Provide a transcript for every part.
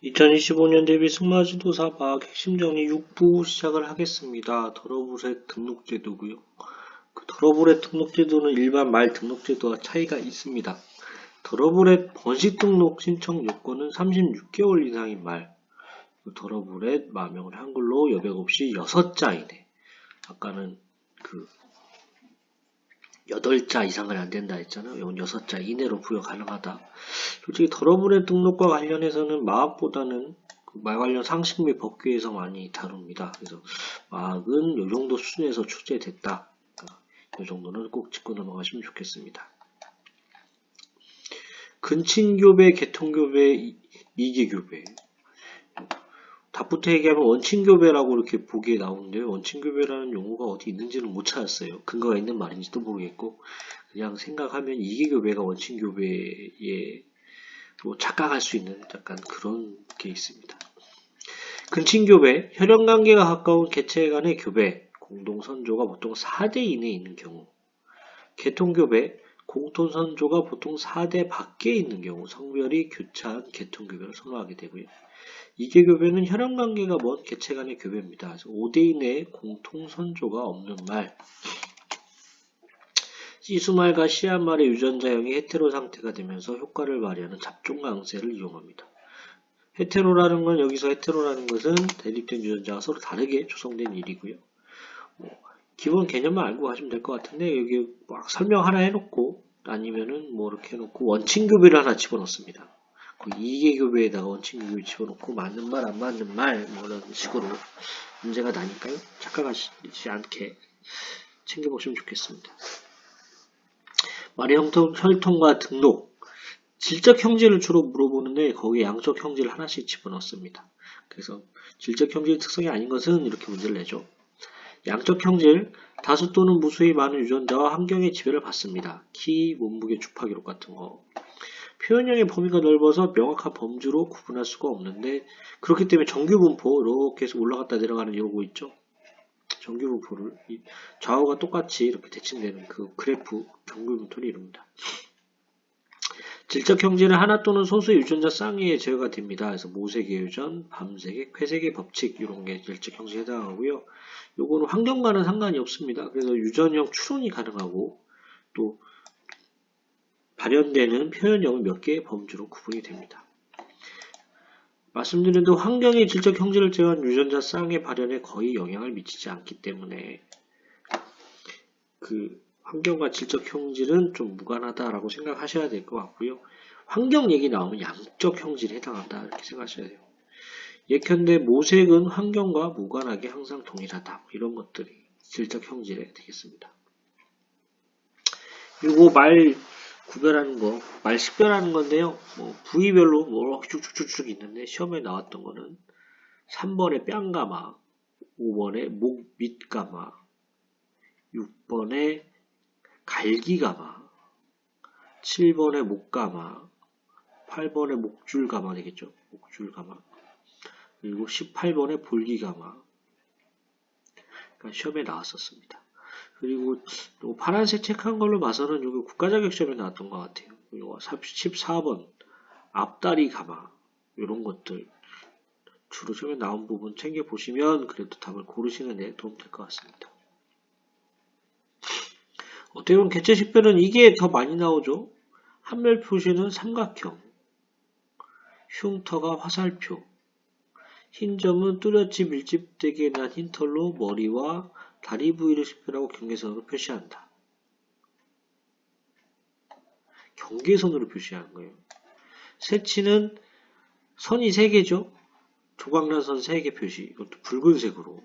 2025년 대비 승마지도사 과학 핵심 정의 6부 시작을 하겠습니다. 더러블의 등록제도고요. 그 더러블의 등록제도는 일반 말 등록제도와 차이가 있습니다. 더러블의 번식 등록 신청 요건은 36개월 이상인 말. 더러블의 마명을 한글로 여백 없이 6자 이내. 아까는 8자 이상은 안 된다 했잖아요. 이건 6자 이내로 부여 가능하다. 솔직히 더러블의 등록과 관련해서는 마학보다는 말 관련 상식 및 법규에서 많이 다룹니다. 그래서 마학은 이 정도 수준에서 출제됐다. 이 정도는 꼭 짚고 넘어가시면 좋겠습니다. 근친교배, 개통교배, 이계교배. 답부터 얘기하면 원친교배라고 이렇게 보기에 나오는데요. 원친교배라는 용어가 어디 있는지는 못 찾았어요. 근거가 있는 말인지도 모르겠고 그냥 생각하면 이계교배가 원친교배에 착각할 수 있는 약간 그런 게 있습니다. 근친교배, 혈연관계가 가까운 개체 간의 교배, 공동선조가 보통 4대 이내에 있는 경우. 개통교배, 공통선조가 보통 4대 밖에 있는 경우 성별이 교차한 개통교배를 선호하게 되고요. 이계교배는 혈연관계가 먼 개체 간의 교배입니다. 그래서 5대 이내에 공통선조가 없는 말. 시수말과 씨앗말의 유전자형이 헤테로 상태가 되면서 효과를 발휘하는 잡종강세를 이용합니다. 헤테로라는 건 여기서 헤테로라는 것은 대립된 유전자가 서로 다르게 조성된 일이고요. 기본 개념만 알고 가시면 될 것 같은데 여기 막 설명 하나 해놓고 아니면은 이렇게 해놓고 원친교배를 하나 집어넣습니다. 이계교배에다가 원친교배 집어넣고 맞는 말 안 맞는 말 이런 식으로 문제가 나니까요. 착각하시지 않게 챙겨보시면 좋겠습니다. 말의 혈통과 등록, 질적 형질을 주로 물어보는데 거기에 양적 형질을 하나씩 집어넣습니다. 그래서 질적 형질 특성이 아닌 것은 이렇게 문제를 내죠. 양적 형질, 다수 또는 무수히 많은 유전자와 환경의 지배를 받습니다. 키, 몸무게, 주파 기록 같은 거. 표현형의 범위가 넓어서 명확한 범주로 구분할 수가 없는데 그렇기 때문에 정규분포 이렇게 해서 올라갔다 내려가는 이러고 있죠. 정규분포를 좌우가 똑같이 이렇게 대칭되는 그 그래프 정규분포를 이룹니다. 질적 형질은 하나 또는 소수의 유전자 쌍이에 제어가 됩니다. 그래서 모세계 유전, 밤세계, 쾌세계 법칙 이런 게 질적 형질에 해당하고요. 요거는 환경과는 상관이 없습니다. 그래서 유전형 추론이 가능하고 또 발현되는 표현형은 몇 개의 범주로 구분이 됩니다. 말씀드린 대로 환경의 질적 형질을 제어한 유전자 쌍의 발현에 거의 영향을 미치지 않기 때문에 그 환경과 질적 형질은 좀 무관하다라고 생각하셔야 될 것 같고요. 환경 얘기 나오면 양적 형질에 해당한다 이렇게 생각하셔야 돼요. 예컨대 모색은 환경과 무관하게 항상 동일하다 이런 것들이 질적 형질에 되겠습니다. 그리고 말 구별하는 거, 말 식별하는 건데요. 부위별로 쭉쭉쭉쭉 있는데 시험에 나왔던 거는 3번에 뺨가마, 5번에 목 밑가마, 6번에 갈기가마, 7번에 목가마, 8번에 목줄가마 되겠죠. 목줄가마. 그리고 18번에 볼기가마. 그러니까 시험에 나왔었습니다. 그리고 파란색 체크한 걸로 봐서는 여기 국가자격 시험에 나왔던 것 같아요. 그리고 14번 앞다리 가마 이런 것들 주로 시험에 나온 부분 챙겨보시면 그래도 답을 고르시는 데 도움 될 것 같습니다. 어떻게 보면 개체 식별은 이게 더 많이 나오죠. 한멸 표시는 삼각형, 흉터가 화살표, 흰 점은 뚜렷이 밀집되게 난 흰 털로 머리와 다리 부위를 식별하고 경계선으로 표시한다. 경계선으로 표시하는 거예요. 새치는 선이 3개죠. 조각난 선 3개 표시. 이것도 붉은색으로.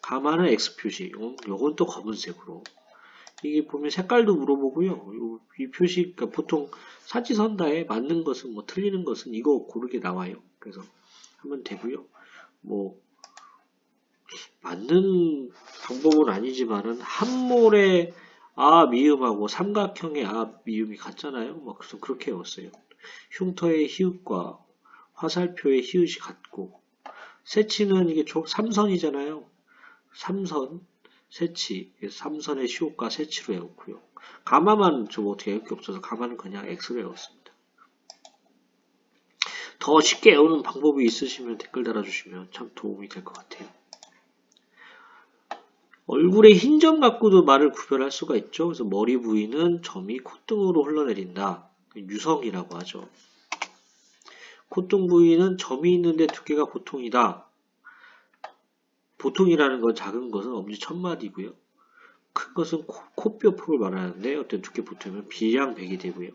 가마는 X 표시. 요건 또 검은색으로. 이게 보면 색깔도 물어보고요. 이 표시, 그러니까 보통 사지선다에 맞는 것은 틀리는 것은 이거 고르게 나와요. 그래서 하면 되고요. 맞는 방법은 아니지만은 한몰의 아 미음하고 삼각형의 아 미음이 같잖아요. 그래서 그렇게 외웠어요. 흉터의 히읗과 화살표의 히읗이 같고 새치는 이게 삼선이잖아요. 삼선 새치 삼선의 시옷과 새치로 외웠고요. 가마만 좀 어떻게 외울 게 없어서 가마는 그냥 X로 외웠습니다. 더 쉽게 외우는 방법이 있으시면 댓글 달아주시면 참 도움이 될 것 같아요. 얼굴의 흰 점 갖고도 말을 구별할 수가 있죠. 그래서 머리 부위는 점이 콧등으로 흘러내린다. 유성이라고 하죠. 콧등 부위는 점이 있는데 두께가 보통이다. 보통이라는 건 작은 것은 엄지 천마디고요. 큰 것은 코뼈 폭을 말하는데 어떤 두께 보통이면 비량백이 되고요.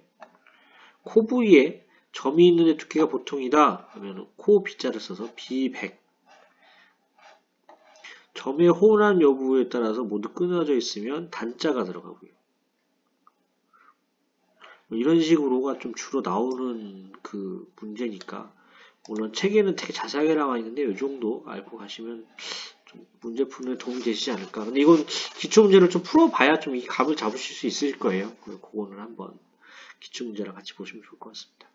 코 부위에 점이 있는데 두께가 보통이다 하면 코 비자를 써서 비백. 점의 호환 여부에 따라서 모두 끊어져 있으면 단자가 들어가고요. 이런 식으로가 좀 주로 나오는 그 문제니까 물론 책에는 되게 자세하게 나와 있는데 이 정도 알고 가시면 좀 문제 푸는 데 도움이 되시지 않을까. 근데 이건 기초 문제를 좀 풀어봐야 좀 이 감을 잡으실 수 있을 거예요. 그거는 한번 기초 문제랑 같이 보시면 좋을 것 같습니다.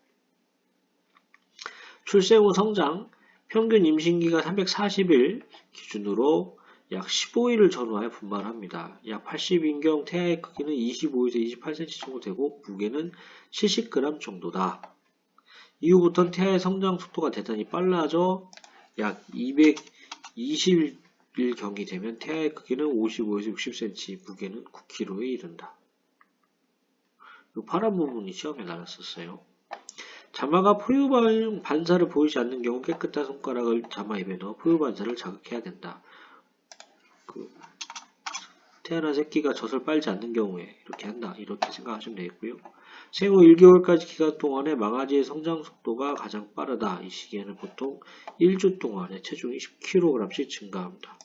출생 후 성장, 평균 임신기가 340일 기준으로 약 15일을 전후하여 분만합니다. 약 80인경 태아의 크기는 25에서 28cm 정도 되고 무게는 70g 정도다. 이후부터는 태아의 성장 속도가 대단히 빨라져 약 220일경이 되면 태아의 크기는 55에서 60cm, 무게는 9kg에 이른다. 이 파란 부분이 시험에 나왔었어요. 자마가 포유 반사를 보이지 않는 경우 깨끗한 손가락을 자마 입에 넣어 포유 반사를 자극해야 된다. 태어난 새끼가 젖을 빨지 않는 경우에 이렇게 한다. 이렇게 생각하시면 되겠고요. 생후 1개월까지 기간 동안에 망아지의 성장 속도가 가장 빠르다. 이 시기에는 보통 1주 동안에 체중이 10kg씩 증가합니다.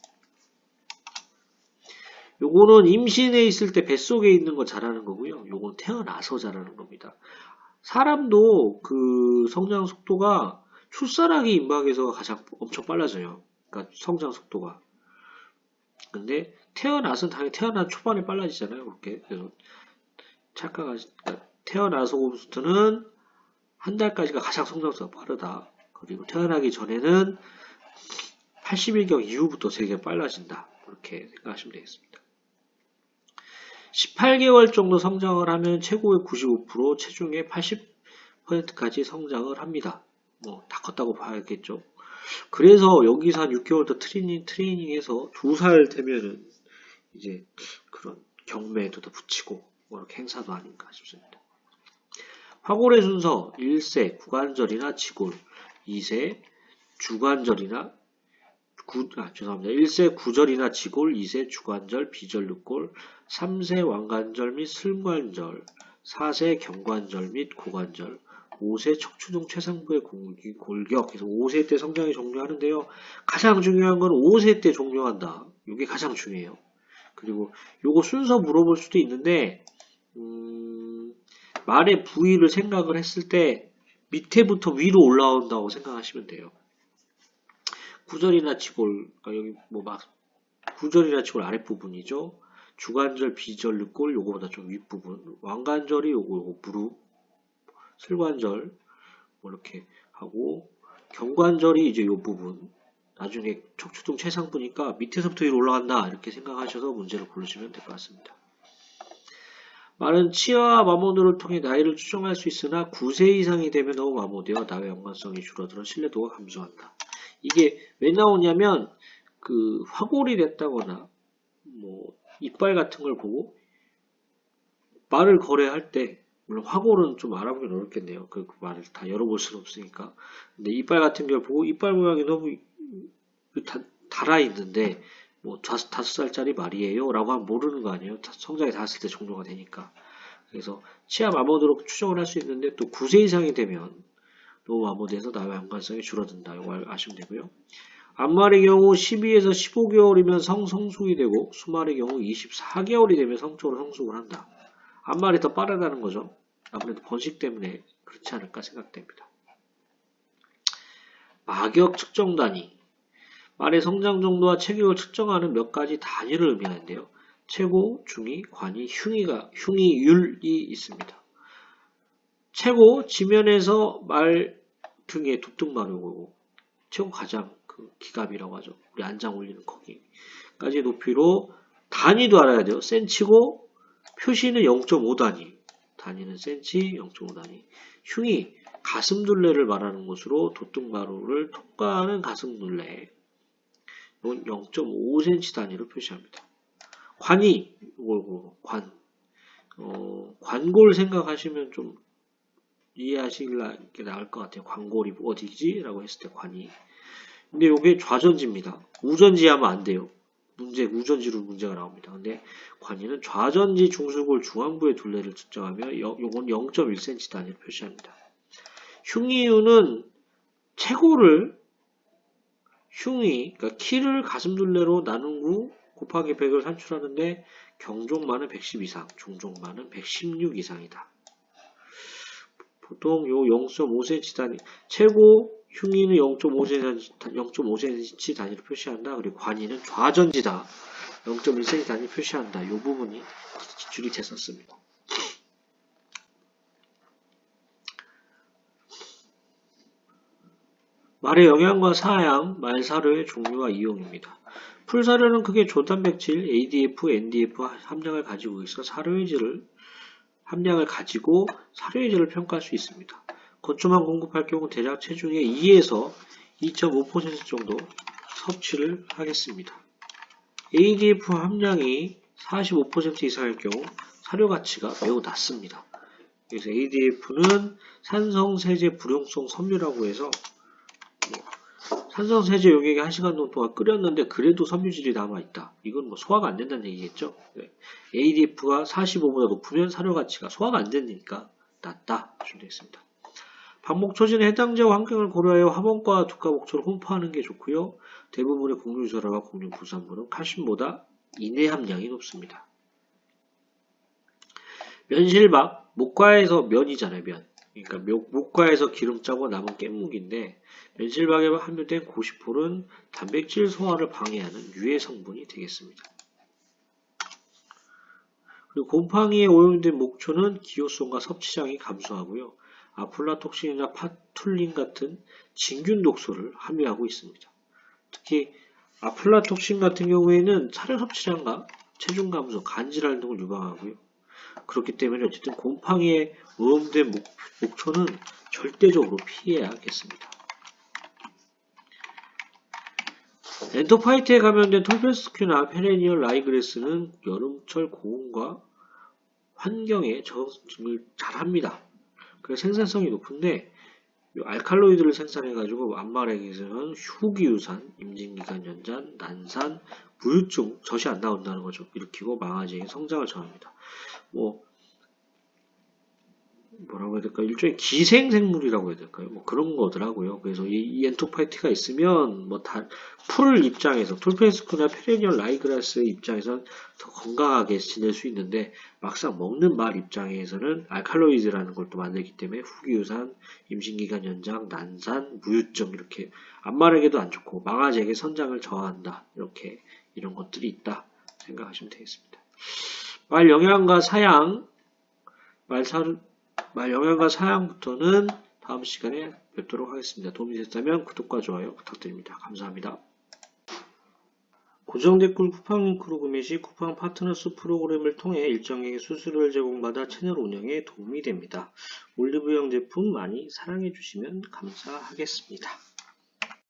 요거는 임신해 있을 때 뱃속에 있는 거 잘하는 거고요. 요건 태어나서 잘하는 겁니다. 사람도 그 성장 속도가 출산하기 임박에서 가장 엄청 빨라져요. 그러니까 성장 속도가. 근데 태어나서는 당연히 태어난 초반에 빨라지잖아요. 그렇게. 그래서 태어나서부터는 한 달까지가 가장 성장수가 빠르다. 그리고 태어나기 전에는 80일경 이후부터 되게 빨라진다. 그렇게 생각하시면 되겠습니다. 18개월 정도 성장을 하면 최고의 95%, 체중의 80%까지 성장을 합니다. 뭐 다 컸다고 봐야겠죠. 그래서 여기서 한 6개월 더 트레이닝해서 2살 되면은 이제 그런 경매에도 더 붙이고 뭐 이렇게 행사도 아닌가 싶습니다. 화골의 순서 1세 구관절이나 지골, 2세 주관절이나 1세 구절이나 지골, 2세 주관절, 비절육골, 3세 왕관절 및 슬관절, 4세 경관절 및 고관절, 5세 척추등 최상부의 골격. 그래서 5세 때 성장이 종료하는데요. 가장 중요한 건 5세 때 종료한다. 이게 가장 중요해요. 그리고 요거 순서 물어볼 수도 있는데 말의 부위를 생각을 했을 때 밑에부터 위로 올라온다고 생각하시면 돼요. 구절이나 지골, 여기 뭐 막 구절이나 지골 아랫부분이죠. 주관절, 비절육골 요거보다 좀 윗부분. 왕관절이 요거 무릎, 슬관절 뭐 이렇게 하고 경관절이 이제 요 부분. 나중에 척추등 최상부니까 밑에서부터 위로 올라간다 이렇게 생각하셔서 문제를 고르시면 될 것 같습니다. 말은 치아와 마모도를 통해 나이를 추정할 수 있으나 9세 이상이 되면 너무 마모되어 나의 연관성이 줄어들어 신뢰도가 감소한다. 이게 왜 나오냐면 그 화골이 됐다거나 뭐 이빨 같은 걸 보고 말을 거래할 때 물론 화골은 좀 알아보기 어렵겠네요. 그 말을 다 열어볼 수는 없으니까. 근데 이빨 같은 걸 보고 이빨 모양이 너무 달아있는데 뭐 5살짜리 말이에요 라고 하면 모르는 거 아니에요. 성장이 닿았을 때 종료가 되니까. 그래서 치아 마모도로 추정을 할 수 있는데 또 9세 이상이 되면 너무 마모돼서 나의 연관성이 줄어든다. 이걸 아시면 되고요. 암말의 경우 12에서 15개월이면 성숙이 되고 수말의 경우 24개월이 되면 성적으로 성숙을 한다. 암말이 더 빠르다는 거죠. 아무래도 번식 때문에 그렇지 않을까 생각됩니다. 마격 측정 단위. 말의 성장 정도와 체격을 측정하는 몇 가지 단위를 의미하는데요. 최고, 중위, 관위, 흉위율이 있습니다. 최고, 지면에서 말 등에 둡등마루 거고 최고 가장 그 기갑이라고 하죠. 우리 안장 올리는 거기까지 높이로 단위도 알아야 돼요. 센치고 표시는 0.5단위. 단위는 센치 0.5단위. 흉위 가슴둘레를 말하는 것으로 도뚱마루를 통과하는 가슴둘레. 이건 0.5cm 단위로 표시합니다. 관이, 관골 생각하시면 좀 이해하시기 나을 것 같아요. 관골이 어디지? 라고 했을 때 관이. 근데 이게 좌전지입니다. 우전지 하면 안 돼요. 우전지로 문제가 나옵니다. 근데 관이는 좌전지 중수골 중앙부의 둘레를 측정하며 요건 0.1cm 단위로 표시합니다. 흉이유는 최고를 그러니까 키를 가슴둘레로 나눈 후 곱하기 100을 산출하는데 경종만은 110 이상, 중종만은 116 이상이다. 보통 요 0.5cm 단위, 최고 흉이는 0.5cm 단위로 표시한다. 그리고 관이는 좌전지다. 0.1cm 단위 표시한다. 요 부분이 기출이 됐었습니다. 말의 영양과 사양, 말 사료의 종류와 이용입니다. 풀사료는 크게 조단백질, ADF, NDF 함량을 가지고 있어 함량을 가지고 사료의질을 평가할 수 있습니다. 건초만 공급할 경우 대략 체중의 2에서 2.5% 정도 섭취를 하겠습니다. ADF 함량이 45% 이상일 경우 사료 가치가 매우 낮습니다. 그래서 ADF는 산성세제 불용성 섬유라고 해서 산성세제 용액에 1시간 동안 끓였는데 그래도 섬유질이 남아있다. 이건 소화가 안 된다는 얘기겠죠. ADF가 45보다 높으면 사료 가치가 소화가 안 되니까 낮다. 준비했습니다. 방목초진의 해당지와 환경을 고려하여 화분과 두가목초를 혼포하는 게 좋고요. 대부분의 곡류소라와 곡류부산물은 칼슘보다 인해 함량이 높습니다. 면실박, 목과에서 면이잖아요. 면. 그러니까 목과에서 기름 짜고 남은 깻묵인데 면실박에 함유된 고시폴은 단백질 소화를 방해하는 유해 성분이 되겠습니다. 그리고 곰팡이에 오염된 목초는 기호성과 섭취량이 감소하고요. 아플라톡신이나 파툴린 같은 진균 독소를 함유하고 있습니다. 특히 아플라톡신 같은 경우에는 사료 섭취량과 체중 감소, 간질환 등을 유발하고요. 그렇기 때문에 어쨌든 곰팡이에 오염된 목초는 절대적으로 피해야겠습니다. 엔토파이트에 감염된 톨페스큐나 페레니얼 라이그레스는 여름철 고온과 환경에 적응을 잘합니다. 그래서 생산성이 높은데 알칼로이드를 생산해가지고 암말에게서는 후기유산, 임진기간 연장, 난산, 부유증, 젖이 안 나온다는 거죠. 일으키고 망아지의 성장을 저합니다. 뭐라고 해야 될까요? 일종의 기생생물이라고 해야 될까요? 그런 거더라고요. 그래서 이 엔토파이트가 있으면 풀 입장에서 톨페스쿠나 페레니얼 라이그라스의 입장에서는 더 건강하게 지낼 수 있는데 막상 먹는 말 입장에서는 알칼로이드라는 걸 또 만들기 때문에 후기유산, 임신기간 연장, 난산, 무유증 이렇게 암말에게도 안 좋고 망아지에게 선장을 저하한다. 이런 것들이 있다 생각하시면 되겠습니다. 말 영양과 사양, 말 영양과 사양부터는 다음 시간에 뵙도록 하겠습니다. 도움이 됐다면 구독과 좋아요 부탁드립니다. 감사합니다. 고정 댓글 쿠팡 링크로 구매 시 쿠팡 파트너스 프로그램을 통해 일정액의 수수료를 제공받아 채널 운영에 도움이 됩니다. 올리브영 제품 많이 사랑해 주시면 감사하겠습니다.